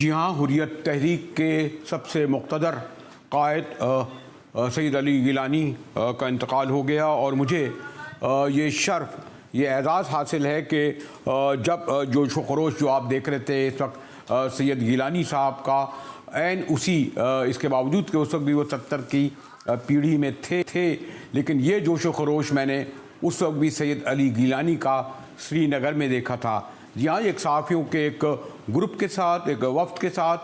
जी हाँ, हुर्रियत तहरीक के सबसे मुक़्तदर क़ायद सैयद अली गिलानी का इंतकाल हो गया और मुझे ये शर्फ़, ये एज़ाज़ हासिल है कि जब जोश व ख़रोश जो आप देख रहे थे इस वक्त सैयद गिलानी साहब का ऐन उसी इसके बावजूद कि उस वक्त भी वो 70 की पीढ़ी में थे, लेकिन ये जोश व ख़रोश मैंने उस वक्त भी सैयद अली गिलानी का श्रीनगर में देखा था। जी हाँ, एक सहाफ़ियों के एक ग्रुप के साथ, एक वफ़द के साथ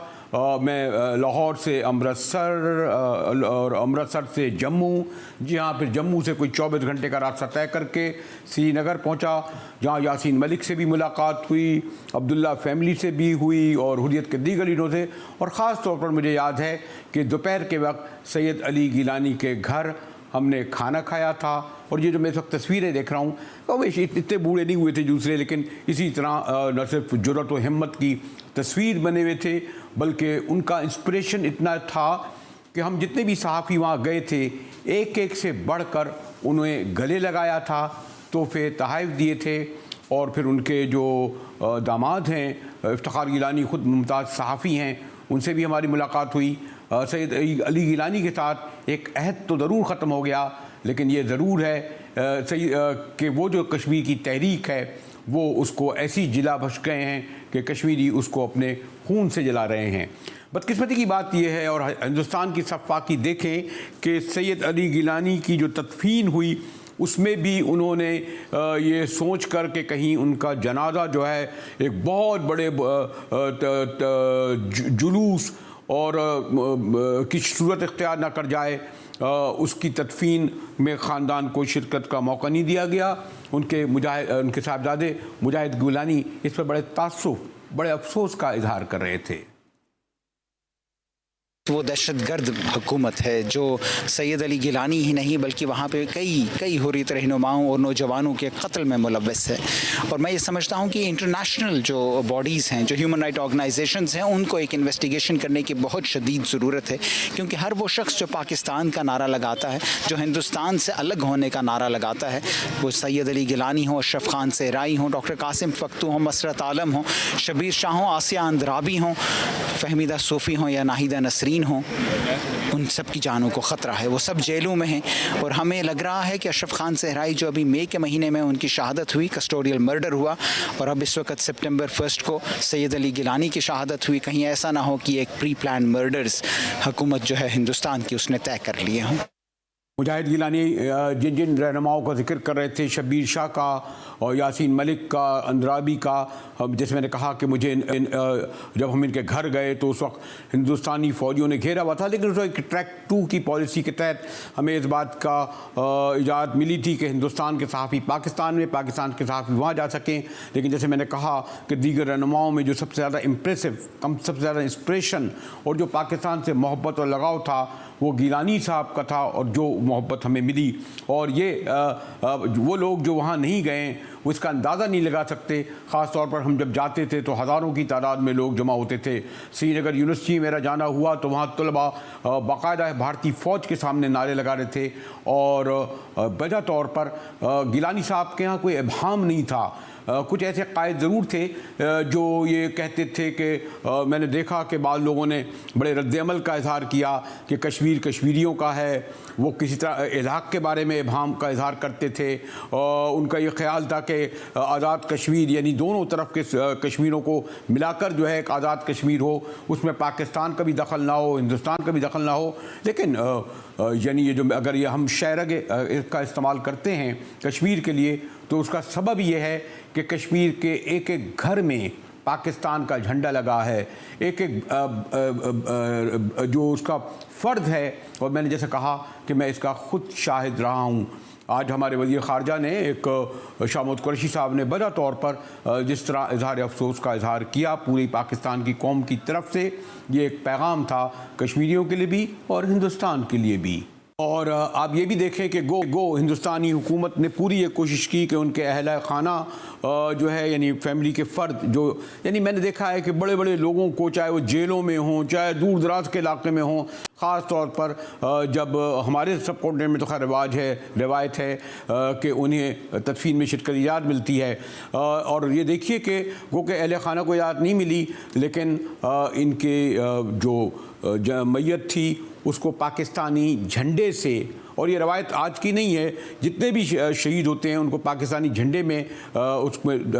मैं लाहौर से अमृतसर और अमृतसर से जम्मू, जी हाँ, फिर जम्मू से कोई 24 घंटे का रास्ता तय करके श्रीनगर पहुँचा, जहाँ यासीन मलिक से भी मुलाकात हुई, अब्दुल्ला फैमिली से भी हुई और हुर्रियत के दीगर लीडरों से। और ख़ास तौर पर मुझे याद है कि दोपहर के वक्त सैयद अली गिलानी के घर हमने खाना खाया था। और ये जो मैं इस वक्त तस्वीरें देख रहा हूँ, तो वे इतने बूढ़े नहीं हुए थे दूसरे, लेकिन इसी तरह न सिर्फ जुर्रत व हिम्मत की तस्वीर बने हुए थे, बल्कि उनका इंस्पिरेशन इतना था कि हम जितने भी सहाफ़ी वहाँ गए थे, एक एक से बढ़कर उन्हें गले लगाया था, तोहफ़े तोहफ़े दिए थे। और फिर उनके जो दामाद हैं इफ्तिखार गिलानी, ख़ुद मुमताज़ सहाफ़ी हैं, उनसे भी हमारी मुलाकात हुई। सैयद अली गिलानी के साथ एक अहद तो ज़रूर ख़त्म हो गया, लेकिन ये ज़रूर है कि वो जो कश्मीर की तहरीक है वो उसको ऐसी जिला बख्श गए हैं कि कश्मीरी उसको अपने खून से जला रहे हैं। बदकिस्मती की बात यह है, और हिंदुस्तान की सफ़ाकी देखें कि सैयद अली गिलानी की जो तदफीन हुई उसमें भी उन्होंने ये सोच कर कि कहीं उनका जनाजा जो है एक बहुत बड़े जुलूस और की सूरत इख्तियार ना कर जाए, उसकी तदफीन में ख़ानदान को शिरकत का मौका नहीं दिया गया। उनके साहबजादे मुजाहिद गिलानी इस पर बड़े तासुफ़, बड़े अफसोस का इजहार कर रहे थे। वो दहशतगर्द हुकूमत है जो सैयद अली गिलानी ही नहीं बल्कि वहाँ पे कई हुर्रियत रहनुमाओं और नौजवानों के कत्ल में मुलव्वस है। और मैं ये समझता हूँ कि इंटरनेशनल जो बॉडीज़ हैं, जो ह्यूमन राइट ऑर्गेनाइजेशंस हैं, उनको एक इन्वेस्टिगेशन करने की बहुत शदीद ज़रूरत है, क्योंकि हर वो शख्स जो पाकिस्तान का नारा लगाता है, जो हिंदुस्तान से अलग होने का नारा लगाता है, वो सैयद अली गिलानी हो, अशरफ खान सहराई हों, डॉक्टर कासिम फ़क्तू हों, मसरत आलम हों, शबीर शाह हों, आसिया अंद्राबी हों, फहमीदा सूफ़ी हों या नाहिदा नसरीन हों, उन सब की जानों को ख़तरा है। वो सब जेलों में हैं और हमें लग रहा है कि अशरफ खान सहराई जो अभी मई के महीने में उनकी शहादत हुई, कस्टोडियल मर्डर हुआ, और अब इस वक्त सितंबर 1 को सैयद अली गिलानी की शहादत हुई, कहीं ऐसा ना हो कि एक प्री प्लान मर्डर्स हुकूमत जो है हिंदुस्तान की उसने तय कर लिए हों। मुजाहिद गिलानी जिन जिन रहनुमाओं का जिक्र कर रहे थे, शबीर शाह का और यासीन मलिक का, अंद्राबी का, जैसे मैंने कहा कि मुझे जब हम इनके घर गए तो उस वक्त हिंदुस्तानी फ़ौजियों ने घेरा हुआ था, लेकिन उस वक्त ट्रैक 2 की पॉलिसी के तहत हमें इस बात का इजाज़त मिली थी कि हिंदुस्तान के सहाफ़ी पाकिस्तान में, पाकिस्तान के सहाफ़ी वहाँ जा सकें। लेकिन जैसे मैंने कहा कि दीगर रहनुमाओं में जो सबसे ज़्यादा इम्प्रेसिव, सबसे ज़्यादा इंस्पिरेशन और जो पाकिस्तान से मोहब्बत और लगाव था वो गिलानी साहब का था, और जो मोहब्बत हमें मिली। और ये वो लोग जो वहाँ नहीं गए वो इसका अंदाज़ा नहीं लगा सकते। ख़ास तौर पर हम जब जाते थे तो हज़ारों की तादाद में लोग जमा होते थे। श्रीनगर यूनिवर्सिटी मेरा जाना हुआ तो वहाँ तलबा बाकायदा भारतीय फ़ौज के सामने नारे लगा रहे थे, और वजह तौर पर गिलानी साहब के यहाँ कोई इब्हाम नहीं था। कुछ ऐसे कायद ज़रूर थे जो ये कहते थे कि मैंने देखा कि बाद लोगों ने बड़े रद्द-ए-अमल का इजहार किया कि कश्मीर कश्मीरियों का है, वो किसी तरह इलाक़ के बारे में इब्हाम का इजहार करते थे। उनका ये ख्याल था कि आज़ाद कश्मीर यानी दोनों तरफ के कश्मीरों को मिलाकर जो है एक आज़ाद कश्मीर हो, उसमें पाकिस्तान का भी दखल ना हो, हिंदुस्तान का भी दखल ना हो। लेकिन यानी ये जो अगर ये हम शहरग का इस्तेमाल करते हैं कश्मीर के लिए, तो उसका सबब ये है कि कश्मीर के एक एक घर में पाकिस्तान का झंडा लगा है, एक एक जो उसका फ़र्ज है। और मैंने जैसे कहा कि मैं इसका ख़ुद शाहिद रहा हूँ। आज हमारे वज़ीर ख़ारजा ने एक शाह महमूद कुरैशी साहब ने बड़ा तौर पर जिस तरह इजहार अफसोस का इजहार किया पूरी पाकिस्तान की कौम की तरफ से, ये एक पैगाम था कश्मीरियों के लिए भी और हिंदुस्तान के लिए भी। और आप ये भी देखें कि गो हिंदुस्तानी हुकूमत ने पूरी ये कोशिश की कि उनके अहला खाना जो है यानी फैमिली के फ़र्द जो यानी मैंने देखा है कि बड़े बड़े लोगों को चाहे वो जेलों में हों चाहे दूर दराज के इलाके में हों, ख़ास तौर पर जब हमारे सब कॉन्टिनेंट में तो खैर रिवायत है कि उन्हें तदफीन में शिरकत इजाज़त मिलती है। और ये देखिए कि गो के अहल खाना को इजाज़त नहीं मिली, लेकिन इनके जो मैयत थी उसको पाकिस्तानी झंडे से, और ये रवायत आज की नहीं है, जितने भी शहीद होते हैं उनको पाकिस्तानी झंडे में उसमें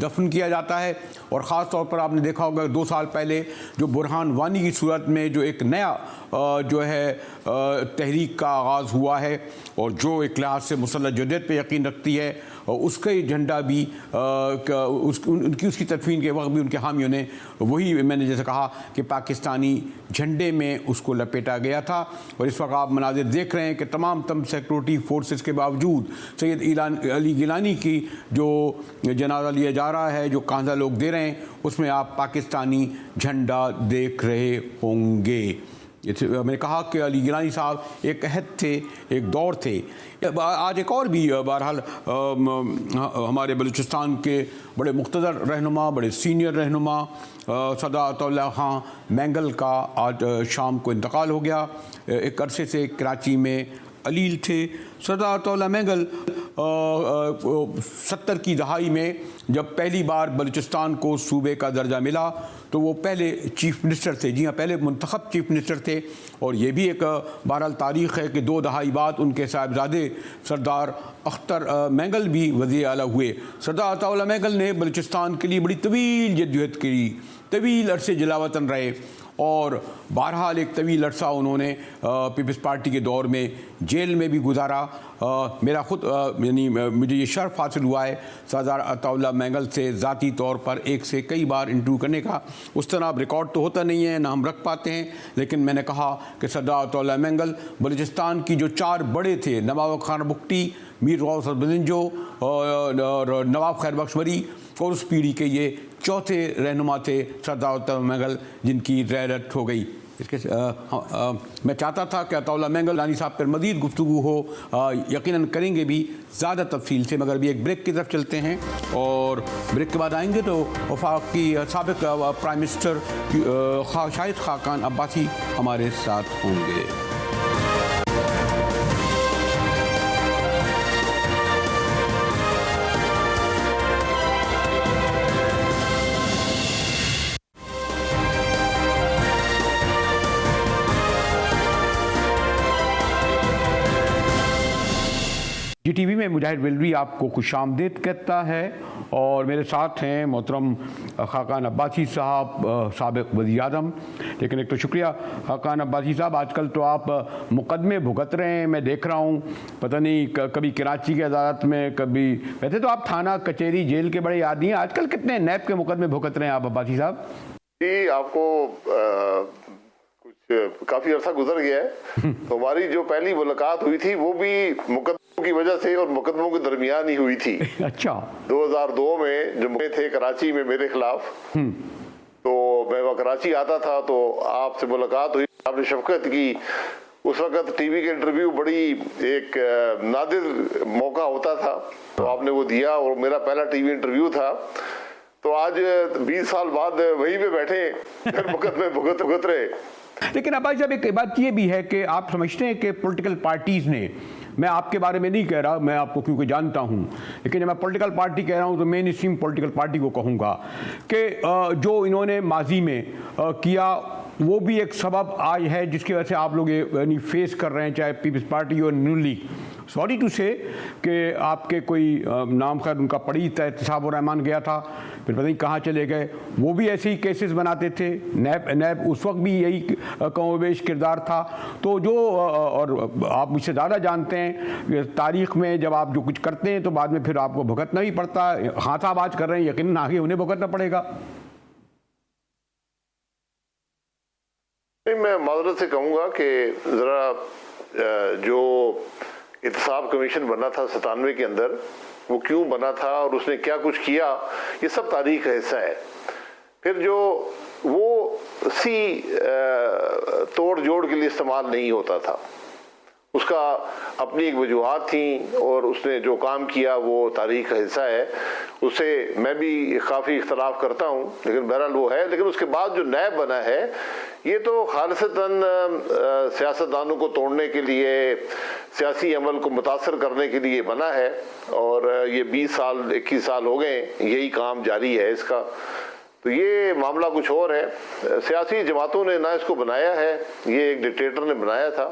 दफन किया जाता है। और ख़ास तौर पर आपने देखा होगा 2 साल पहले जो बुरहान वानी की सूरत में जो एक नया जो है तहरीक का आगाज़ हुआ है और जो एक लिहाज से मुसल्लह जदीद पे यकीन रखती है, उसका झंडा भी उनकी उसकी तदफीन के वक्त भी उनके हामियों ने वही, मैंने जैसे कहा कि पाकिस्तानी झंडे में उसको लपेटा गया था। और इस वक्त आप मनाजिर देख रहे हैं कि तमाम सिक्योरिटी फोर्सेस के बावजूद सैयद अली गिलानी की जो जनाजा लिया जा रहा है, जो कांधा लोग दे रहे हैं, उसमें आप पाकिस्तानी झंडा देख रहे होंगे। मैंने कहा कि अली गिलानी साहब एक अहद थे, एक दौर थे। आज एक और भी बहरहाल हमारे बलूचिस्तान के बड़े मुक़्तदर रहनुमा, बड़े सीनियर रहनुमा सदाअतुल्लाह खां मैंगल का आज शाम को इंतकाल हो गया। एक अरसे से कराची में अलील थे। सदाअतुल्लाह मैंगल 70 की दहाई में जब पहली बार बलूचिस्तान को सूबे का दर्जा मिला तो वो पहले चीफ़ मिनिस्टर थे। जी हाँ, पहले मुंतखब चीफ़ मिनिस्टर थे। और ये भी एक बहरहाल तारीख़ है कि 2 दहाई बाद उनके साहिबजादे सरदार अख्तर मैंगल भी वज़ीर आला हुए। सदाअतुल्लाह मैंगल ने बलूचिस्तान के लिए बड़ी तवील जद्दोजहद की, तवील अरसे जलावतन रहे और बहरहाल एक तवील अरसा उन्होंने पीपल्स पार्टी के दौर में जेल में भी गुजारा। मेरा ख़ुद यानी मुझे ये शर्फ हासिल हुआ है सदाअतुल्लाह मैंगल से ज़ाती तौर पर एक से कई बार इंटरव्यू करने का। उस तरह अब रिकॉर्ड तो होता नहीं है, ना हम रख पाते हैं, लेकिन मैंने कहा कि सदाअतुल्लाह मैंगल बलूचिस्तान की जो 4 बड़े थे, नवाब खान बुख्ती, मीर गौस बजिंजो और नवाब खैर बख्श मरी, और उस पीढ़ी के ये चौथे रहनुमा थे सदाअतुल्लाह मैंगल जिनकी रहरत हो गई। इसके मैं चाहता था कि अताउल्लाह मैंगल रानी साहब पर मज़ीद गुफ्तगू हो, यकीनन करेंगे भी ज़्यादा तफसील से, मगर भी एक ब्रेक की तरफ चलते हैं और ब्रेक के बाद आएंगे तो वफाकी साबिक़ प्राइम मिनिस्टर शाहिद खाकान अब्बासी हमारे साथ होंगे। GTV में मुजाहिद विलवी आपको खुशामदीद कहता है और मेरे साथ हैं मोहतरम खाकान अब्बासी साहब, साबिक़ वज़ीर आज़म। लेकिन एक तो शुक्रिया खाकान अब्बासी साहब, आजकल तो आप मुकदमे भुगत रहे हैं, मैं देख रहा हूँ, पता नहीं कभी कराची की अदालत में, कभी वैसे तो आप थाना कचहरी जेल के बड़े आदी हैं, आजकल कितने नैब के मुकदमे भुगत रहे हैं आप अब्बासी साहब? जी, आपको काफी अरसा गुजर गया है। तो हमारी जो पहली मुलाकात हुई थी वो भी मुकदमों की वजह से और मुकदमों के दरमियान ही हुई थी। अच्छा। 2002 में जो मुकदमे थे कराची में मेरे खिलाफ, तो मैं वहाँ कराची आता था तो आपसे मुलाकात हुई, आपने शफकत की। उस वक्त टीवी के इंटरव्यू बड़ी एक नादिर मौका होता था, तो आपने वो दिया और मेरा पहला टीवी इंटरव्यू था। तो आज 20 साल बाद वहीं पे बैठे फिर मुकदमे भुगत रहे। लेकिन अब्बासी साहब एक बात ये भी है कि आप समझते हैं कि पॉलिटिकल पार्टीज़ ने, मैं आपके बारे में नहीं कह रहा, मैं आपको क्योंकि जानता हूँ, लेकिन जब मैं पॉलिटिकल पार्टी कह रहा हूँ तो मेन स्ट्रीम पॉलिटिकल पार्टी को कहूँगा कि जो इन्होंने माजी में किया वो भी एक सबब आज है जिसकी वजह से आप लोग यानी फेस कर रहे हैं, चाहे पीपल्स पार्टी और न्यू लीग। सॉरी टू से कि आपके कोई नाम खैर उनका पड़ी था, एहतसाब रहमान गया था, फिर पता नहीं कहाँ चले गए, वो भी ऐसे ही केसेस बनाते थे। नैब उस वक्त भी यही कमोबेश किरदार था। तो जो और आप मुझसे ज़्यादा जानते हैं तारीख़ में जब आप जो कुछ करते हैं तो बाद में फिर आपको भुगतना भी पड़ता है। हाँ साहब आज कर रहे हैं, यकीनन आगे उन्हें भुगतना पड़ेगा। नहीं, मैं माजरत से कहूँगा कि ज़रा जो एहतसाब कमीशन बना था 97 के अंदर, वो क्यों बना था और उसने क्या कुछ किया, ये सब तारीख का हिस्सा है। फिर जो वो तोड़ जोड़ के लिए इस्तेमाल नहीं होता था, उसका अपनी एक वजूहात थी और उसने जो काम किया वो तारीख का हिस्सा है। उससे मैं भी काफ़ी इख्तलाफ करता हूँ, लेकिन बहरहाल वो है। लेकिन उसके बाद जो नैब बना है ये तो खालिसतन सियासतदानों को तोड़ने के लिए, सियासी अमल को मुतासर करने के लिए बना है और ये 20 साल 21 साल हो गए यही काम जारी है इसका। तो ये मामला कुछ और है। सियासी जमातों ने ना इसको बनाया है, ये एक डिक्टेटर ने बनाया था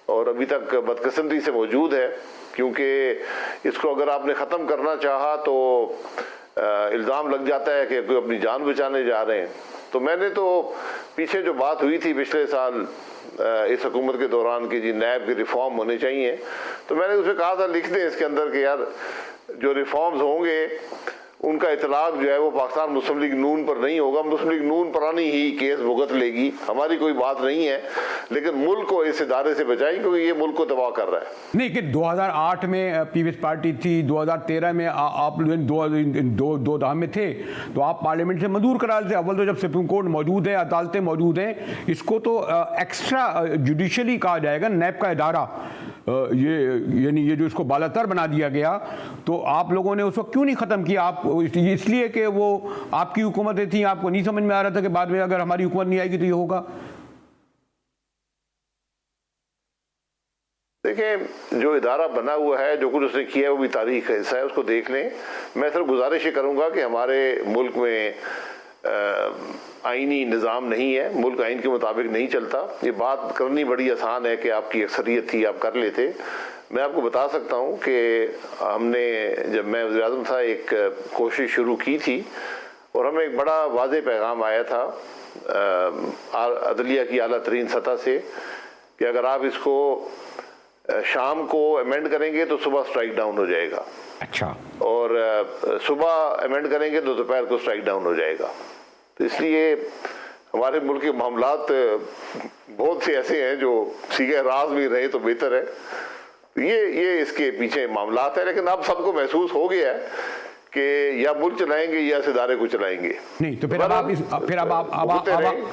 और अभी तक बदकिस्मती से मौजूद है, क्योंकि इसको अगर आपने ख़त्म करना चाहा तो इल्ज़ाम लग जाता है कि कोई अपनी जान बचाने जा रहे हैं। तो मैंने तो पीछे जो बात हुई थी पिछले साल इस हुकूमत के दौरान की जी नैब के रिफॉर्म होने चाहिए, तो मैंने उसे कहा था लिख दें इसके अंदर कि यार जो रिफॉर्म्स होंगे उनका इतलाक जो है वो पाकिस्तान मुस्लिम लीग नून पर नहीं होगा। मुस्लिम लीग नून पुरानी ही केस भुगत लेगी, हमारी कोई बात नहीं है, लेकिन मुल्क को इस इदारे से बचाएं क्योंकि ये मुल्क को तबाह कर रहा है। नहीं कि 2008 में पीपल्स पार्टी थी, 2013 में आप दो धाम में थे तो आप पार्लियामेंट से मंजूर करा लेते। अव्वल तो जब सुप्रीम कोर्ट मौजूद है, अदालतें मौजूद हैं, इसको तो एक्स्ट्रा जुडिशली कहा जाएगा, नैब का इदारा यानी ये जो इसको बालातर बना दिया गया, तो आप लोगों ने उस वक्त क्यों नहीं ख़त्म किया? आप इसलिए कि वो आपकी हुकूमतें थी, आपको नहीं समझ में आ रहा था कि बाद में अगर हमारी हुकूमत नहीं आएगी तो ये होगा। देखें, जो इदारा बना हुआ है, जो कुछ उसने किया है वो भी तारीख का हिस्सा है, उसको देख लें। मैं सिर्फ गुजारिश ये करूँगा कि हमारे मुल्क में आईनी निज़ाम नहीं है, मुल्क आइन के मुताबिक नहीं चलता। ये बात करनी बड़ी आसान है कि आपकी अक्सरियत थी, आप कर लेते। मैं आपको बता सकता हूँ कि हमने जब मैं वज़ीर-ए-आज़म था एक कोशिश शुरू की थी और हमें एक बड़ा वाज़ेह पैगाम आया था अदलिया की आला तरीन सतह से कि अगर आप इसको शाम को अमेंड करेंगे तो सुबह स्ट्राइक डाउन हो जाएगा। अच्छा। और सुबह अमेंड करेंगे तो दोपहर को स्ट्राइक डाउन हो जाएगा। तो इसलिए हमारे मुल्क के मामलात बहुत से ऐसे हैं जो सीधे राज में रहे तो बेहतर है। ये इसके पीछे मामलात है, लेकिन अब सबको महसूस हो गया है कि या मुल्क चलाएंगे या इस इदारे को चलाएंगे। नहीं तो फिर अब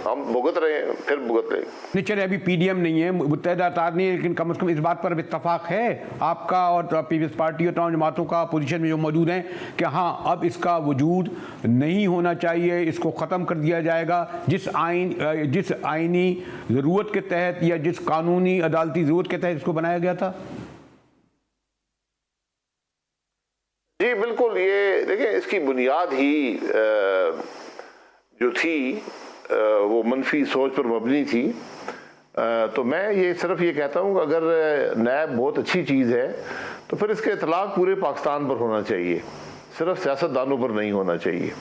हम भुगत रहे हैं, फिर भुगत रहे हैं। नहीं चले, अभी पीडीएम नहीं है, मुत्तहिदा इत्तेहाद नहीं है, लेकिन कम से कम इस बात पर इत्तफाक है आपका और पीपल्स पार्टी और तमाम जमातों का पोजीशन में जो मौजूद हैं कि हाँ अब इसका वजूद नहीं होना चाहिए, इसको ख़त्म कर दिया जाएगा। जिस आइनी ज़रूरत के तहत या जिस कानूनी अदालती ज़रूरत के तहत इसको बनाया गया था। जी बिल्कुल, ये देखिए इसकी बुनियाद ही जो थी वो मनफी सोच पर मबनी थी। तो मैं ये सिर्फ ये कहता हूँ कि अगर नैब बहुत अच्छी चीज़ है तो फिर इसका इतलाक़ पूरे पाकिस्तान पर होना चाहिए, सिर्फ सियासतदानों पर नहीं होना चाहिए।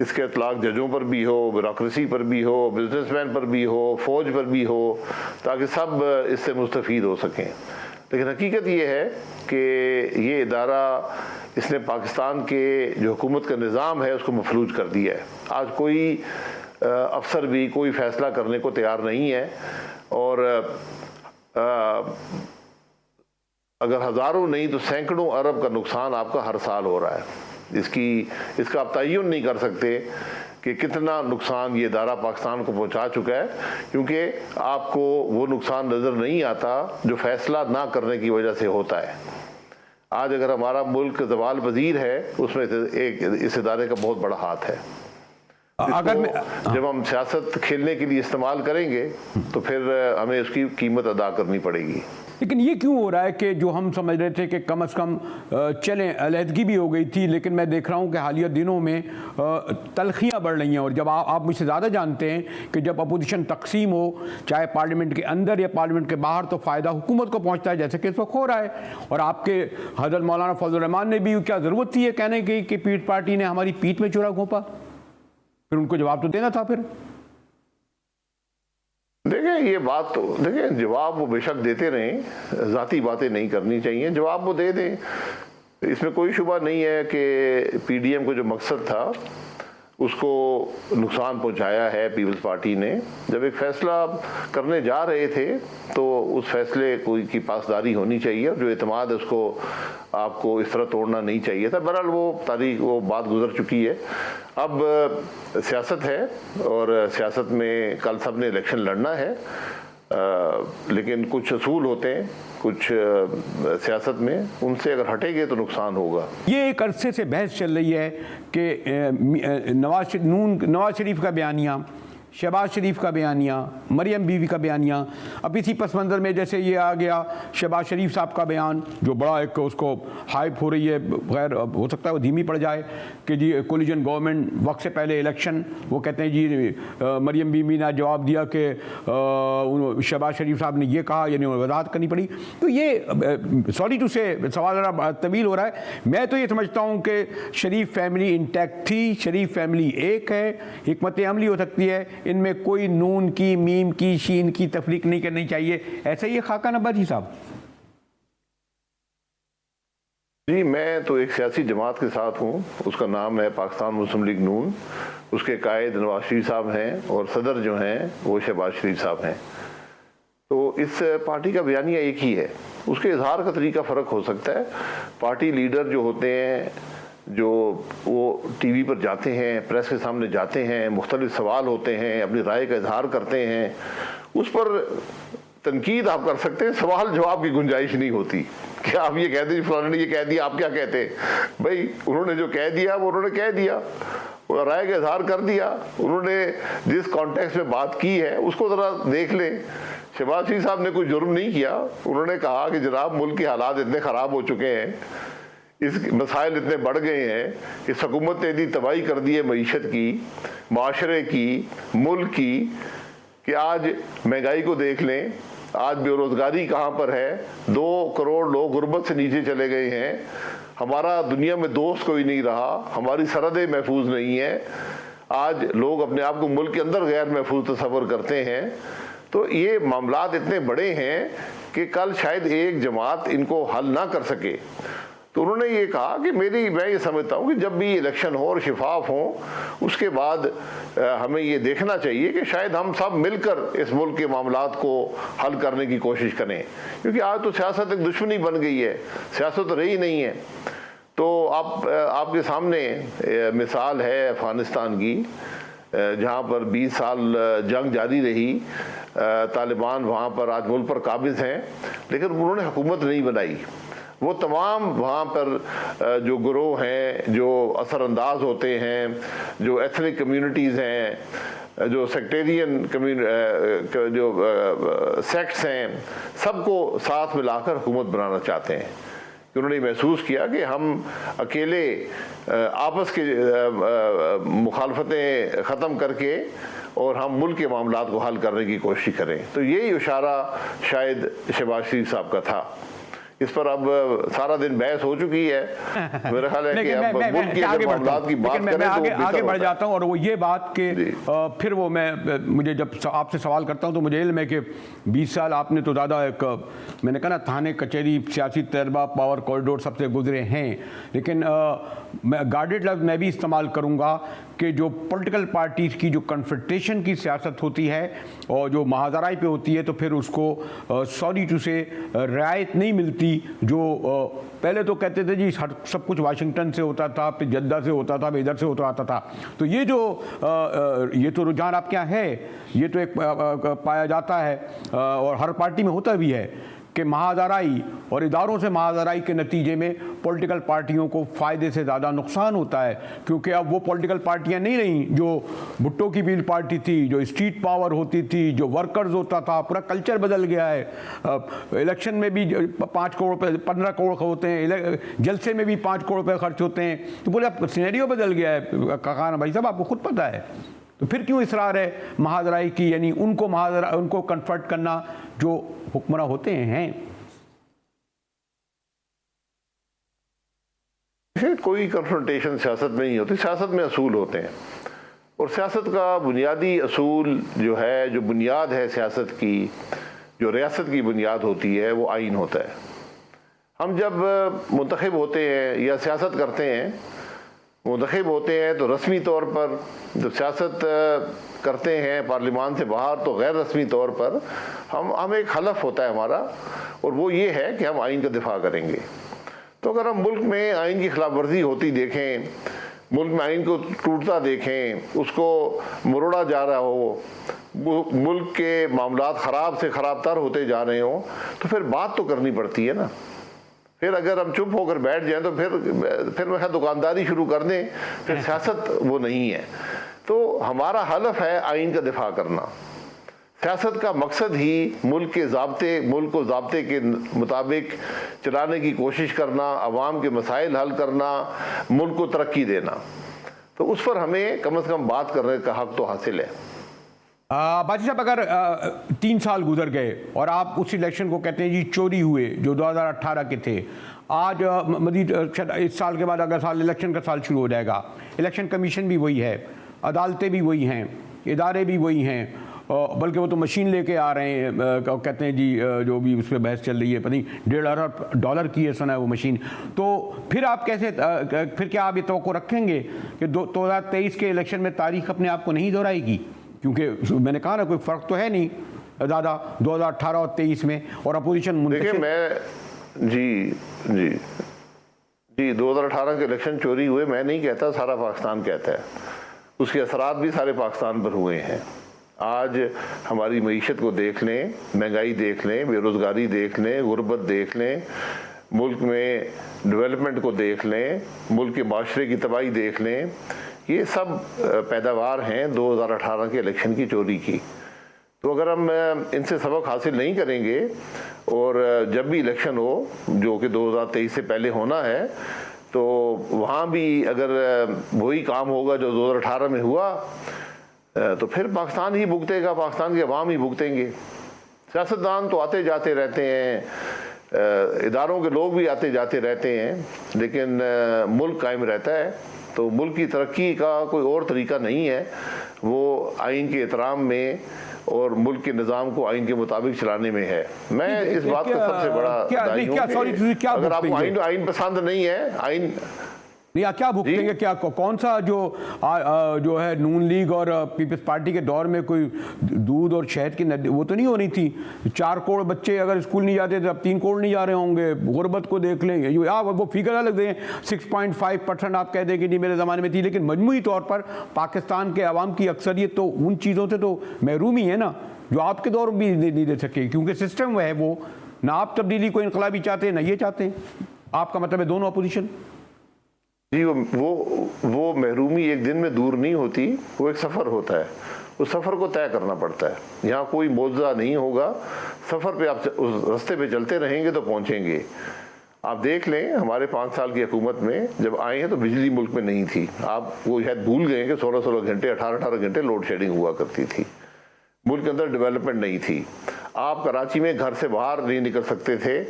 इसका इतलाक़ जजों पर भी हो, ब्यूरोक्रेसी पर भी हो, बिजनेसमैन पर भी हो, फ़ौज पर भी हो, ताकि सब इससे मुस्तफ़ीद हो सकें। लेकिन हकीकत ये है कि ये इदारा इसने पाकिस्तान के जो हुकूमत का निज़ाम है उसको मफलूज कर दिया है। आज कोई अफसर भी कोई फ़ैसला करने को तैयार नहीं है और अगर हज़ारों नहीं तो सैकड़ों अरब का नुकसान आपका हर साल हो रहा है। इसका आप तयन नहीं कर सकते कि कितना नुकसान ये इदारा पाकिस्तान को पहुंचा चुका है, क्योंकि आपको वो नुकसान नज़र नहीं आता जो फ़ैसला ना करने की वजह से होता है। आज अगर हमारा मुल्क ज़वाल पजीर है उसमें इस इदारे का बहुत बड़ा हाथ है। जब हम सियासत खेलने के लिए इस्तेमाल करेंगे तो फिर हमें उसकी कीमत अदा करनी पड़ेगी। लेकिन ये क्यों हो रहा है कि जो हम समझ रहे थे कि कम से कम चलें अलहदगी भी हो गई थी, लेकिन मैं देख रहा हूँ कि हालिया दिनों में तलखियाँ बढ़ रही हैं। और जब आप मुझसे ज़्यादा जानते हैं कि जब अपोजिशन तकसीम हो, चाहे पार्लियामेंट के अंदर या पार्लियामेंट के बाहर, तो फ़ायदा हुकूमत को पहुँचता है, जैसे कि इस वक्त हो रहा है। और आपके हज़रत मौलाना फजल रहमान ने भी क्या ज़रूरत थी ये कहने की कि पीठ पार्टी ने हमारी पीठ में चूरा घोंपा? फिर उनको जवाब तो देना था। फिर देखें, ये बात तो देखें, जवाब वो बेशक देते रहें, ज़ाती बातें नहीं करनी चाहिए, जवाब वो दे दें। इसमें कोई शुबा नहीं है कि पीडीएम को जो मकसद था उसको नुकसान पहुंचाया है पीपल्स पार्टी ने। जब एक फ़ैसला करने जा रहे थे तो उस फैसले की पासदारी होनी चाहिए और जो एतमाद है उसको आपको इस तरह तोड़ना नहीं चाहिए था। बहरहाल वो बात गुजर चुकी है। अब सियासत है और सियासत में कल सब ने इलेक्शन लड़ना है। लेकिन कुछ असूल होते हैं कुछ सियासत में, उनसे अगर हटेंगे तो नुकसान होगा। ये एक अरसे से बहस चल रही है कि नवाज शरीफ का बयानिया, शहबाज शरीफ का बयानिया, मरियम बीवी का बयानिया, अब इसी पस मंज़र में जैसे ये आ गया शहबाज शरीफ साहब का बयान जो बड़ा एक उसको हाइप हो रही है, खैर हो सकता है वो धीमी पड़ जाए कि जी कोलिजन गवर्नमेंट वक्त से पहले इलेक्शन, वो कहते हैं जी मरियम बीवी ने जवाब दिया कि शहबाज शरीफ साहब ने ये कहा, यानी वजाहत करनी पड़ी। तो ये सॉरी टू से सवाल ज़रा तवील हो रहा है। मैं तो ये समझता हूँ कि शरीफ फैमिली इंटैक्ट थी, शरीफ फैमिली एक है, हिकमत अमली हो सकती है, इनमें कोई नून की, मीम की, शीन की तफरीक नहीं करनी चाहिए। ऐसा ही है खाकान अब्बासी साहब? जी, मैं तो एक सियासी जमात के साथ हूँ, उसका नाम है पाकिस्तान मुस्लिम लीग नून। उसके कायद नवाज शरीफ साहब हैं और सदर जो हैं वो शहबाज शरीफ साहब हैं। तो इस पार्टी का बयानिया एक ही है, उसके इजहार का तरीका फ़र्क हो सकता है। पार्टी लीडर जो होते हैं, जो वो टीवी पर जाते हैं, प्रेस के सामने जाते हैं, मुख्तलिफ सवाल होते हैं, अपनी राय का इजहार करते हैं, उस पर तनकीद आप कर सकते हैं, सवाल जवाब की गुंजाइश नहीं होती कि आप ये कहते हैं फलाने ने ये कह दिया, आप क्या कहते हैं? भाई उन्होंने जो कह दिया वो उन्होंने कह दिया, वो राय का इजहार कर दिया, उन्होंने जिस कॉन्टेक्स्ट में बात की है उसको ज़रा देख लें। शहबाज शरीफ साहब ने कोई जुर्म नहीं किया, उन्होंने कहा कि जनाब मुल्क के हालात इतने ख़राब हो चुके हैं, इस मसाइल इतने बढ़ गए हैं, इस हुकूमत ने इतनी तबाही कर दी है मईशत की, माशरे की, मुल्क की, कि आज महंगाई को देख लें, आज बेरोज़गारी कहाँ पर है, 2 करोड़ लोग गुर्बत से नीचे चले गए हैं, हमारा दुनिया में दोस्त कोई नहीं रहा, हमारी सरहदें महफूज नहीं है, आज लोग अपने आप को मुल्क के अंदर गैर महफूज तस्वर करते हैं। तो ये मामलात इतने बड़े हैं कि कल शायद एक जमात इनको हल ना कर सके। तो उन्होंने ये कहा कि मैं ये समझता हूँ कि जब भी इलेक्शन हो और शिफाफ हो, उसके बाद हमें ये देखना चाहिए कि शायद हम सब मिलकर इस मुल्क के मामलात को हल करने की कोशिश करें, क्योंकि आज तो सियासत एक दुश्मनी बन गई है, सियासत तो रही नहीं है। तो आपके सामने मिसाल है अफ़गानिस्तान की, जहाँ पर 20 साल जंग जारी रही, तालिबान वहाँ पर आज मुल्क पर काबिज हैं, लेकिन उन्होंने हुकूमत नहीं बनाई। वो तमाम वहाँ पर जो गिरोह हैं, जो असरअंदाज होते हैं, जो एथनिक कम्युनिटीज़ हैं, जो सेक्टेरियन जो सेक्ट्स हैं, सबको साथ मिलाकर हुकूमत बनाना चाहते हैं। उन्होंने महसूस किया कि हम अकेले आपस के मुखालफतें ख़त्म करके और हम मुल्क के मामलात को हल करने की कोशिश करें। तो यही इशारा शायद शहबाज शरीफ साहब का था। इस पर अब सारा दिन बहस हो चुकी है, मेरा ख्याल है कि अब मुल्क के मामलात की बात करें तो आगे बढ़ जाता हूँ। और वो ये बात कि फिर वो मुझे जब आपसे सवाल करता हूँ तो मुझे इल्म है कि 20 साल आपने तो ज़्यादा एक मैंने कहा ना थाने कचहरी सियासी तजर्बा पावर कॉरिडोर सबसे गुजरे हैं, लेकिन मैं गार्डेड लफ्ज़ मैं भी इस्तेमाल करूँगा कि जो पॉलिटिकल पार्टीज़ की जो कन्फ्रंटेशन की सियासत होती है और जो महाजराई पे होती है, तो फिर उसको सॉरी टू से रियायत नहीं मिलती। जो पहले तो कहते थे जी सब कुछ वाशिंगटन से होता था, फिर जद्दा से होता था, फिर इधर से होता आता था। तो ये तो रुझान आपके यहाँ है, ये तो एक पाया जाता है और हर पार्टी में होता भी है कि महाजराई और इदारों से महाजराई के नतीजे में पॉलिटिकल पार्टियों को फ़ायदे से ज़्यादा नुकसान होता है, क्योंकि अब वो पॉलिटिकल पार्टियां नहीं रहीं जो भुट्टो की बील पार्टी थी, जो स्ट्रीट पावर होती थी, जो वर्कर्स होता था। पूरा कल्चर बदल गया है। इलेक्शन में भी 5 करोड़ रुपये 15 करोड़ होते हैं, जलसे में भी 5 करोड़ रुपये खर्च होते हैं। तो पूरा सिनेरियो बदल गया है खाकान भाई साहब, आपको खुद पता है। तो फिर क्यों इसरार है महाजराई की, यानी उनको कन्फर्ट करना जो हुक्मरान होते हैं? कोई कन्फ्रंटेशन सियासत में नहीं होती, सियासत में असूल होते हैं, और सियासत का बुनियादी असूल जो है, जो बुनियाद है सियासत की, जो रियासत की बुनियाद होती है, वो आइन होता है। हम जब मुंतखब होते हैं या सियासत करते हैं, मुंतखब होते हैं तो रस्मी तौर पर, जब सियासत करते हैं पार्लिमान से बाहर तो गैर रस्मी तौर पर हम एक हलफ होता है हमारा, और वो ये है कि हम आइन का दिफा करेंगे। तो अगर हम मुल्क में आइन की खिलाफ वर्जी होती देखें, मुल्क में आइन को टूटता देखें, उसको मरोड़ा जा रहा हो, मुल्क के मामलात ख़राब से ख़राब तर होते जा रहे हों तो फिर बात तो करनी पड़ती है ना। फिर अगर हम चुप होकर बैठ जाएं तो फिर मैं दुकानदारी शुरू कर दें, फिर सियासत वो नहीं है। तो हमारा हलफ है आइन का दिफा करना। सियासत का मकसद ही मुल्क को ज़ाब्ते के मुताबिक चलाने की कोशिश करना, अवाम के मसाइल हल करना, मुल्क को तरक्की देना। तो उस पर हमें कम से कम बात करने का हक तो हासिल है। बाजी साहब, अगर 3 साल गुजर गए और आप उस इलेक्शन को कहते हैं जी चोरी हुए जो 2018 के थे, आज मजीद इस साल के बाद अगर साल इलेक्शन का साल शुरू हो जाएगा, इलेक्शन कमीशन भी वही है, अदालतें भी वही हैं, इदारे भी वही हैं, बल्कि वो तो मशीन लेके आ रहे हैं, कहते हैं जी जो भी उस पर बहस चल रही है, पता नहीं $1.5 अरब की है सुना है वो मशीन। तो फिर आप कैसे, फिर क्या आप ये तवक्को रखेंगे कि 2023 के इलेक्शन में तारीख अपने आप को नहीं दोहराएगी? क्योंकि मैंने कहा ना, कोई फ़र्क तो है नहीं ज़्यादा 2018 और 23 में, और अपोजिशन देखिए मैं जी 2018 के इलेक्शन चोरी हुए मैं नहीं कहता, सारा पाकिस्तान कहता है। उसके असरात भी सारे पाकिस्तान पर हुए हैं। आज हमारी मईशत को देख लें, महंगाई देख लें, बेरोज़गारी देख लें, गुर्बत देख लें, मुल्क में डेवलपमेंट को देख लें, मुल्क के माशरे की तबाही देख लें, ये सब पैदावार हैं 2018 के इलेक्शन की चोरी की। तो अगर हम इनसे सबक हासिल नहीं करेंगे और जब भी इलेक्शन हो जो कि 2023 से पहले होना है, तो वहाँ भी अगर वही काम होगा जो 2018 में हुआ, तो फिर पाकिस्तान ही भुगतेगा, पाकिस्तान के अवाम ही भुगतेंगे। सियासतदान तो आते जाते रहते हैं, इदारों के लोग भी आते जाते रहते हैं, लेकिन मुल्क कायम रहता है। तो मुल्क की तरक्की का कोई और तरीका नहीं है, वो आइन के एहतराम में और मुल्क के निज़ाम को आइन के मुताबिक चलाने में है। मैं इस बात का सबसे बड़ा दाई हूं कि अगर आपको आइन पसंद नहीं है, आइन नहीं, क्या भुगतेंगे? क्या कौन सा जो है नून लीग और पीपल्स पार्टी के दौर में कोई दूध और शहद की नदी वो तो नहीं होनी थी? 4 करोड़ बच्चे अगर स्कूल नहीं जाते तो अब 3 करोड़ नहीं जा रहे होंगे। गुर्बत को देख लेंगे, वो फिगर अलग दें, 6.5% आप कह दें कि नहीं मेरे ज़माने में थी, लेकिन मजमूई तौर पर पाकिस्तान के अवाम की अक्सरियत तो उन चीज़ों से तो महरूम ही है ना, जो आपके दौर भी नहीं दे सके, क्योंकि सिस्टम है वो। ना आप तब्दीली को इनकलाबी चाहते हैं, ना ये चाहते हैं। आपका मतलब है दोनों अपोजिशन? जी, वो महरूमी एक दिन में दूर नहीं होती, वो एक सफ़र होता है। उस सफ़र को तय करना पड़ता है। यहाँ कोई मौजज़ा नहीं होगा, सफ़र पे आप उस रास्ते पे चलते रहेंगे तो पहुँचेंगे। आप देख लें, हमारे 5 साल की हुकूमत में जब आए हैं तो बिजली मुल्क में नहीं थी। आप वो शायद भूल गए कि 16-16 घंटे 18-18 घंटे लोड शेडिंग हुआ करती थी। मुल्क के अंदर डेवलपमेंट नहीं थी। आप कराची में घर से बाहर नहीं निकल सकते थे,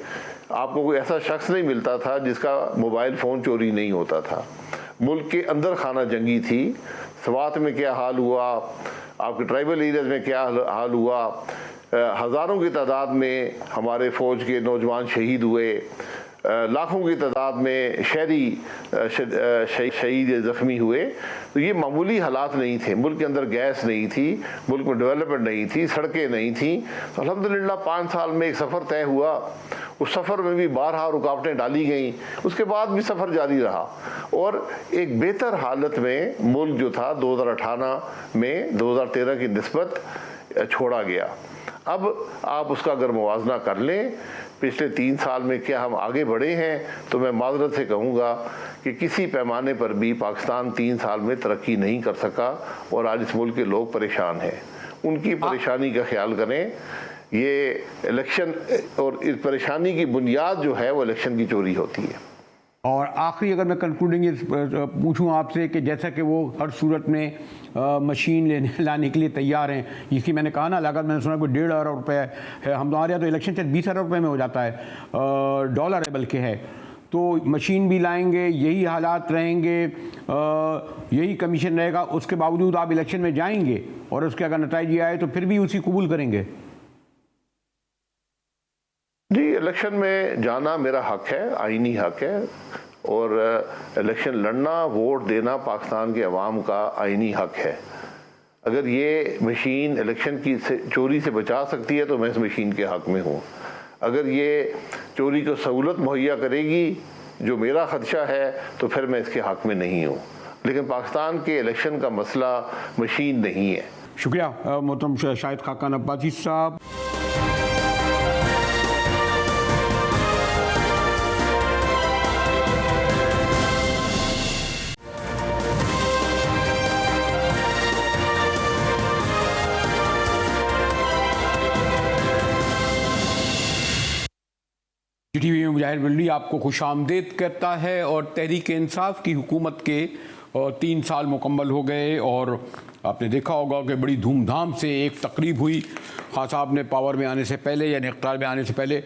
आपको कोई ऐसा शख्स नहीं मिलता था जिसका मोबाइल फ़ोन चोरी नहीं होता था। मुल्क के अंदर खाना जंगी थी। स्वात में क्या हाल हुआ, आपके ट्राइबल एरियाज़ में क्या हाल हुआ, हज़ारों की तादाद में हमारे फ़ौज के नौजवान शहीद हुए, लाखों की तादाद में शहरी शहीद ज़ख्मी हुए। तो ये मामूली हालात नहीं थे। मुल्क के अंदर गैस नहीं थी, मुल्क में डेवलपमेंट नहीं थी, सड़कें नहीं थी। तो अल्हम्दुलिल्लाह 5 साल में एक सफ़र तय हुआ। उस सफ़र में भी 12 रुकावटें डाली गईं, उसके बाद भी सफ़र जारी रहा और एक बेहतर हालत में मुल्क जो था 2018 में 2013 की निस्बत छोड़ा गया। अब आप उसका अगर मुवाजना कर लें, पिछले 3 साल में क्या हम आगे बढ़े हैं, तो मैं माज़रत से कहूँगा कि किसी पैमाने पर भी पाकिस्तान 3 साल में तरक्की नहीं कर सका और आज इस मुल्क के लोग परेशान हैं। उनकी परेशानी का ख्याल करें। ये इलेक्शन और इस परेशानी की बुनियाद जो है वो इलेक्शन की चोरी होती है। और आखिरी अगर मैं कंक्लूडिंग पूछूं आपसे कि जैसा कि वो हर सूरत में मशीन लाने के लिए तैयार हैं, इसकी मैंने कहा ना लागत मैंने सुना कोई $1.5 अरब है, हमारे यहाँ तो इलेक्शन शायद 20 अरब रुपये में हो जाता है, डॉलर है बल्कि है। तो मशीन भी लाएंगे, यही हालात रहेंगे, यही कमीशन रहेगा, उसके बावजूद आप इलेक्शन में जाएंगे और उसके अगर नतीजे ये आए तो फिर भी उसी कबूल करेंगे? जी, इलेक्शन में जाना मेरा हक है, आईनी हक है, और इलेक्शन लड़ना, वोट देना पाकिस्तान के अवाम का आईनी हक है। अगर ये मशीन इलेक्शन की चोरी से बचा सकती है तो मैं इस मशीन के हक में हूँ। अगर ये चोरी को सहूलत मुहैया करेगी जो मेरा खदशा है तो फिर मैं इसके हक में नहीं हूँ। लेकिन पाकिस्तान के इलेक्शन का मसला मशीन नहीं है। शुक्रिया मोहतरम शाहिद खाकान अब्बासी साहब। टीवी में मुजाहिर बिल्ली आपको खुशामदीद कहता है। और तहरीक इंसाफ की हुकूमत के 3 साल मुकम्मल हो गए और आपने देखा होगा कि बड़ी धूमधाम से एक तकरीब हुई। खान साहब ने पावर में आने से पहले यानी इख्तियार में आने से पहले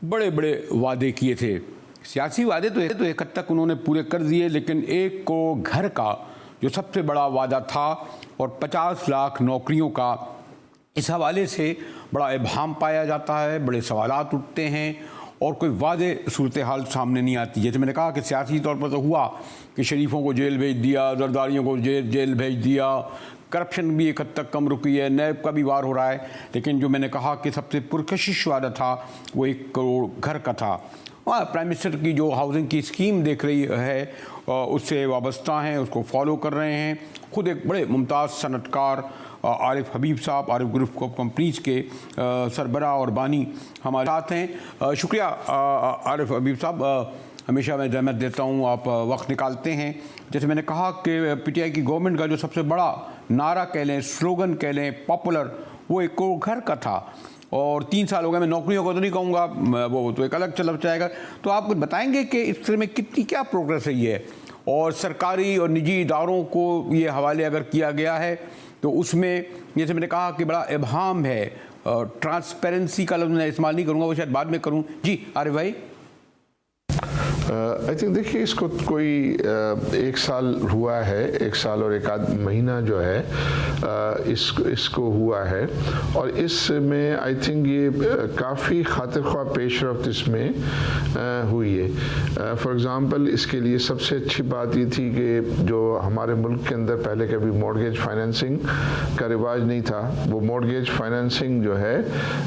बड़े बड़े वादे किए थे। सियासी वादे तो एक हद तक उन्होंने पूरे कर दिए, लेकिन एक को घर का जो सबसे बड़ा वादा था और 50 लाख नौकरियों का, इस हवाले से बड़ा इब्हाम पाया जाता है, बड़े सवालात उठते हैं और कोई वादे सूरत हाल सामने नहीं आती। जैसे मैंने कहा कि सियासी तौर पर तो हुआ कि शरीफों को जेल भेज दिया, जरदारियों को जेल भेज दिया, करप्शन भी एक हद तक कम रुकी है, नैब का भी वार हो रहा है। लेकिन जो मैंने कहा कि सबसे पुरकशिश वादा था वो 1 करोड़ घर का था। प्राइम मिनिस्टर की जो हाउसिंग की स्कीम देख रही है उससे वाबस्ता हैं, उसको फॉलो कर रहे हैं। खुद एक बड़े मुमताज़ सनतकार आरिफ हबीब साहब, आरिफ ग्रुप ऑफ कंपनीज के सरबराह और बानी हमारे साथ हैं। शुक्रिया आरिफ हबीब साहब, हमेशा मैं जहमत देता हूँ, आप वक्त निकालते हैं। जैसे मैंने कहा कि पीटीआई की गवर्नमेंट का जो सबसे बड़ा नारा कह लें, स्लोगन कह लें, पॉपुलर, वो 1 करोड़ घर का था। और 3 साल हो गए, मैं नौकरियों को तो नहीं कहूँगा, वो तो एक अलग चल जाएगा। तो आप कुछ बताएंगे कि इस तरह में कितनी क्या प्रोग्रेस रही है और सरकारी और निजी इदारों को ये हवाले अगर किया गया है तो उसमें जैसे मैंने कहा कि बड़ा इब्हाम है। ट्रांसपेरेंसी का लफ्ज़ मैं इस्तेमाल नहीं करूँगा, वो शायद बाद में करूँ। जी आरिफ भाई। आई थिंक देखिए, इसको कोई 1 साल हुआ है, 1 साल और 1 आध महीना जो है इसको हुआ है और इसमें आई थिंक ये काफ़ी खातिर ख्वाह पेशरफ्त इसमें हुई है। फॉर एग्ज़ाम्पल इसके लिए सबसे अच्छी बात ये थी कि जो हमारे मुल्क के अंदर पहले कभी मॉर्गेज फाइनेंसिंग का रिवाज नहीं था, वो मॉर्गेज फाइनेंसिंग जो है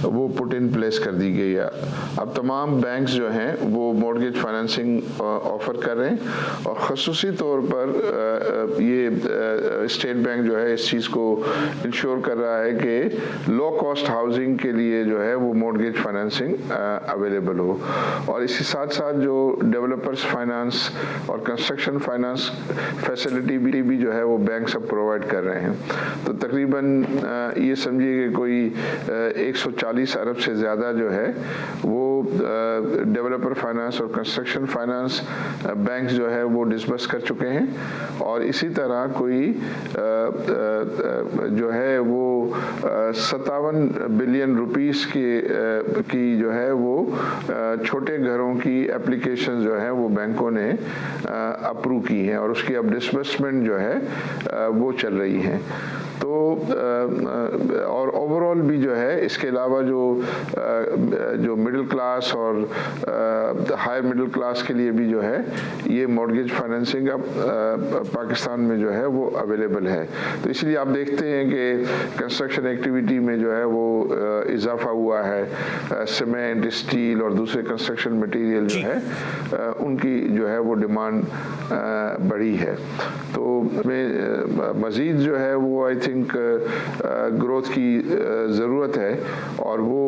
वो पुट इन प्लेस कर दी गई है। अब तमाम बैंक्स जो हैं वो मॉर्गेज फाइनेंसिंग ऑफर कर रहे हैं और ख़ुसूसी तौर पर ये स्टेट बैंक जो है इस चीज़ को इंश्योर कर रहा है कि लो कॉस्ट हाउसिंग के लिए जो है वो मॉर्गेज फाइनेंसिंग अवेलेबल हो। और इसी साथ साथ जो डेवलपर्स फाइनेंस और कंस्ट्रक्शन फाइनेंस फैसिलिटी भी जो है वो बैंक सब प्रोवाइड कर रहे हैं। तो तकरीबन ये समझिए कि कोई 140 अरब से ज़्यादा जो है वो डेवलपर फाइनेंस और कंस्ट्रक्शन फाइनेंस बैंक्स जो है वो डिसबर्स कर चुके हैं। और इसी तरह कोई जो है वो 57 बिलियन रुपीस की जो है वो छोटे घरों की एप्लीकेशन जो है वो बैंकों ने अप्रूव की हैं और उसकी अब डिसबर्समेंट जो है वो चल रही है। तो और ओवरऑल भी जो है इसके अलावा जो मिडिल क्लास और हायर मिडिल क्लास के लिए भी जो है ये मॉर्गेज फाइनेंसिंग अब पाकिस्तान में जो है वो अवेलेबल है। तो इसलिए आप देखते हैं कि कंस्ट्रक्शन एक्टिविटी में जो है वो इजाफा हुआ है। सीमेंट, स्टील और दूसरे कंस्ट्रक्शन मटेरियल जो है उनकी जो है वो डिमांड बढ़ी है। तो मज़ीद जो है वो आई थिंक ग्रोथ की ज़रूरत है और वो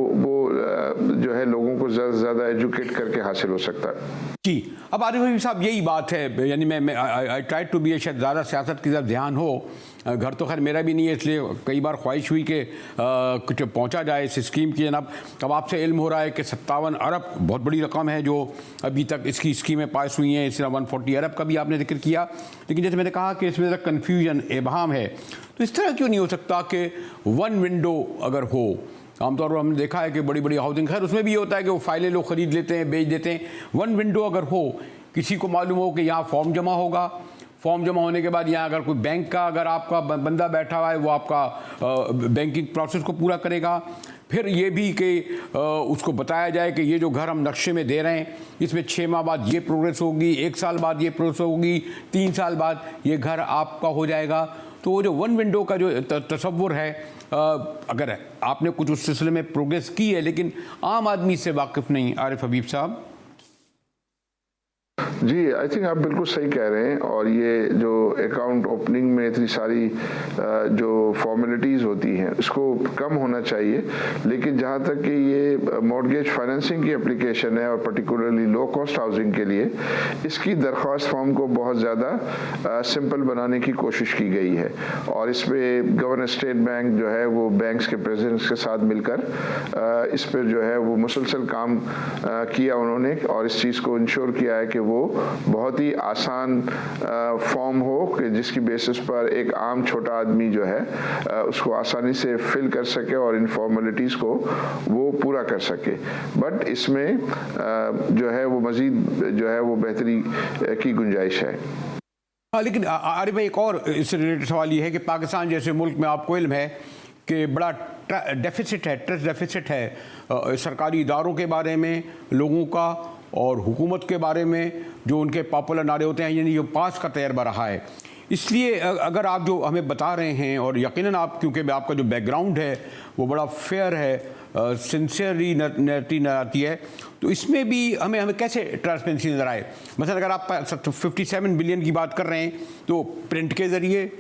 जो है लोगों को ज़्यादा से ज़्यादा एजुकेट करके हासिल हो सकता है। जी, अब आरिफ हबीब साहब यही बात है, यानी मैं आई ट्राई टू बी, शायद ज़्यादा सियासत की तरफ ध्यान हो। घर तो खैर मेरा भी नहीं है, इसलिए कई बार ख्वाहिश हुई कि कुछ पहुंचा जाए इस स्कीम की। जनाब अब आपसे इल्म हो रहा है कि 57 अरब बहुत बड़ी रकम है जो अभी तक इसकी स्कीमें पास हुई हैं। इस तरह 140 अरब का भी आपने जिक्र किया, लेकिन जैसे मैंने कहा कि इसमें कन्फ्यूजन, इबहम है। तो इस तरह क्यों नहीं हो सकता कि 1 विंडो अगर हो? आमतौर पर हमने देखा है कि बड़ी बड़ी हाउसिंग, खैर उसमें भी होता है कि वो फाइलें लोग ख़रीद लेते हैं, बेच देते हैं। 1 विंडो अगर हो, किसी को मालूम हो कि यहाँ फॉर्म जमा होगा, फॉर्म जमा होने के बाद यहाँ अगर कोई बैंक का अगर आपका बंदा बैठा हुआ है वो आपका बैंकिंग प्रोसेस को पूरा करेगा। फिर ये भी कि उसको बताया जाए कि ये जो घर हम नक्शे में दे रहे हैं इसमें 6 माह बाद ये प्रोग्रेस होगी, 1 साल बाद ये प्रोग्रेस होगी, 3 साल बाद ये घर आपका हो जाएगा। तो वो जो 1 विंडो का जो तसव्वुर है, अगर आपने कुछ उस सिलसिले में प्रोग्रेस की है लेकिन आम आदमी से वाकिफ़ नहीं, आरिफ हबीब साहब। जी, आई थिंक आप बिल्कुल सही कह रहे हैं। और ये जो अकाउंट ओपनिंग में इतनी सारी जो फॉर्मेलिटीज़ होती हैं इसको कम होना चाहिए। लेकिन जहाँ तक कि ये मॉर्गेज फाइनेंसिंग की एप्लीकेशन है और पर्टिकुलरली लो कॉस्ट हाउसिंग के लिए, इसकी दरख्वास्त फॉर्म को बहुत ज़्यादा सिंपल बनाने की कोशिश की गई है। और इसमें गवर्नर स्टेट बैंक जो है वो बैंक्स के प्रेसिडेंट्स के साथ मिलकर इस पर जो है वो मुसलसल काम किया उन्होंने, और इस चीज़ को इंश्योर किया है कि वो बहुत ही आसान फॉर्म हो कि जिसकी बेसिस पर एक आम छोटा आदमी जो है उसको आसानी से फिल कर सके और इन फॉर्मेलिटीज़ को वो पूरा कर सके। बट इसमें जो है वो मज़ीद जो है वो बेहतरी की गुंजाइश है। हाँ, लेकिन आरिफ भाई, एक और इससे रिलेटेड सवाल ये है कि पाकिस्तान जैसे मुल्क में आपको इल्म है कि बड़ा डेफिसिट है, ट्रस्ट डेफिसिट है सरकारी इदारों के बारे में, लोगों का और हुकूमत के बारे में, जो उनके पॉपुलर नारे होते हैं, यानी जो पास का तजर्बा रहा है। इसलिए अगर आप जो हमें बता रहे हैं, और यकीनन आप, क्योंकि आपका जो बैकग्राउंड है वो बड़ा फेयर है, सिंसियरली नज़र आती है, तो इसमें भी हमें कैसे ट्रांसपेरेंसी नज़र आए। मतलब अगर आप 57 बिलियन की बात कर रहे हैं तो प्रिंट के ज़रिए,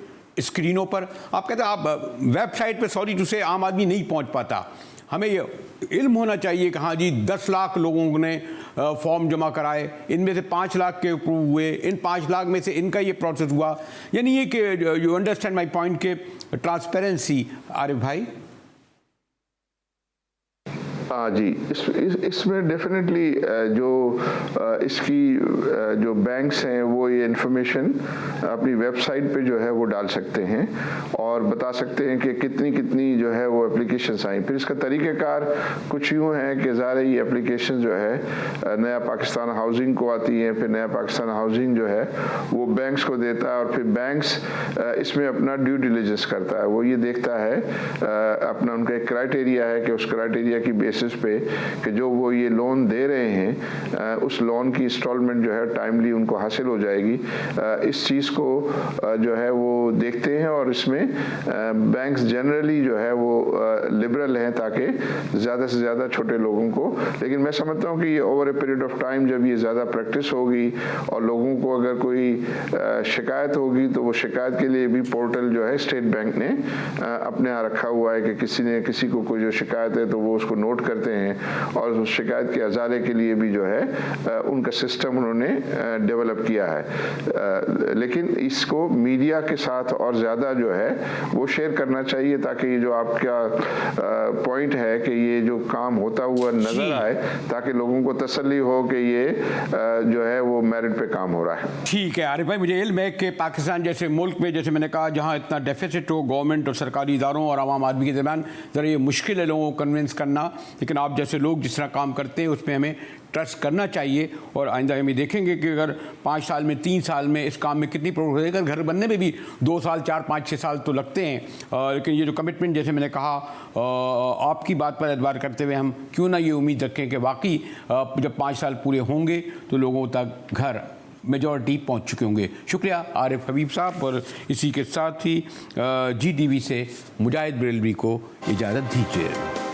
स्क्रीनों पर, आप कहते हैं आप वेबसाइट पे सॉरी टू से आम आदमी नहीं पहुंच पाता। हमें ये इल्म होना चाहिए कि हाँ जी 10 लाख लोगों ने फॉर्म जमा कराए, इनमें से 5 लाख के अप्रूव हुए, इन 5 लाख में से इनका ये प्रोसेस हुआ, यानी ये कि यू अंडरस्टैंड माई पॉइंट के ट्रांसपेरेंसी। आरिफ भाई। हाँ जी, इसमें डेफिनेटली जो इसकी जो बैंक्स हैं वो ये इन्फॉर्मेशन अपनी वेबसाइट पे जो है वो डाल सकते हैं और बता सकते हैं कि कितनी कितनी जो है वो एप्लीकेशंस आई। फिर इसका तरीक़ेकार कुछ यूँ है कि ज़ाहिर ये एप्लीकेशन जो है नया पाकिस्तान हाउसिंग को आती है, फिर नया पाकिस्तान हाउसिंग जो है वो बैंक्स को देता है, और फिर बैंक्स इसमें अपना ड्यू डिलिजेंस करता है। वो ये देखता है, अपना उनका एक क्राइटेरिया है कि उस क्राइटेरिया की बेसिस पे कि जो वो ये लोन दे रहे हैं उस लोन की इंस्टॉलमेंट जो है टाइमली उनको हासिल हो जाएगी। इस चीज़ को जो है वो देखते हैं, और इसमें बैंक्स जनरली जो है वो लिबरल हैं ताकि ज़्यादा से ज़्यादा छोटे लोगों को। लेकिन मैं समझता हूँ कि ये over a period of time जब ये ज़्यादा प्रैक्टिस होगी और लोगों को अगर कोई शिकायत होगी तो वो शिकायत के लिए भी पोर्टल जो है स्टेट बैंक ने अपने यहाँ रखा हुआ है कि किसी को कोई जो शिकायत है तो वो उसको नोट करते हैं, और उस शिकायत के अजाले के लिए भी जो है उनका सिस्टम उन्होंने डेवलप किया है। लेकिन इसको मीडिया के साथ और ज़्यादा जो है वो शेयर करना चाहिए ताकि ये जो आपका पॉइंट है कि ये जो काम होता हुआ नजर आए, ताकि लोगों को तसल्ली हो कि ये जो है वो मेरिट पे काम हो रहा है। ठीक है आरिफ भाई, मुझे इल्म है कि पाकिस्तान जैसे मुल्क में, जैसे मैंने कहा, जहाँ इतना डेफिसिट हो गवर्नमेंट और सरकारी इदारों और आवाम आदमी के दरमियान, ज़रा ये मुश्किल है लोगों को कन्विंस करना। लेकिन आप जैसे लोग जिस तरह काम करते हैं उसमें हमें ट्रस्ट करना चाहिए, और आइंदा हम देखेंगे कि अगर 5 साल में, 3 साल में इस काम में कितनी प्रोग्रेस है। घर बनने में भी 2 साल, 4, 5, 6 साल तो लगते हैं, लेकिन ये जो कमिटमेंट, जैसे मैंने कहा, आपकी बात पर एतबार करते हुए हम क्यों ना ये उम्मीद रखें कि वाकई जब 5 साल पूरे होंगे तो लोगों तक घर मेजॉरिटी पहुंच चुके होंगे। शुक्रिया आरिफ हबीब साहब, और इसी के साथ ही GDV से मुजाहिद बरेलवी को इजाज़त दीजिए।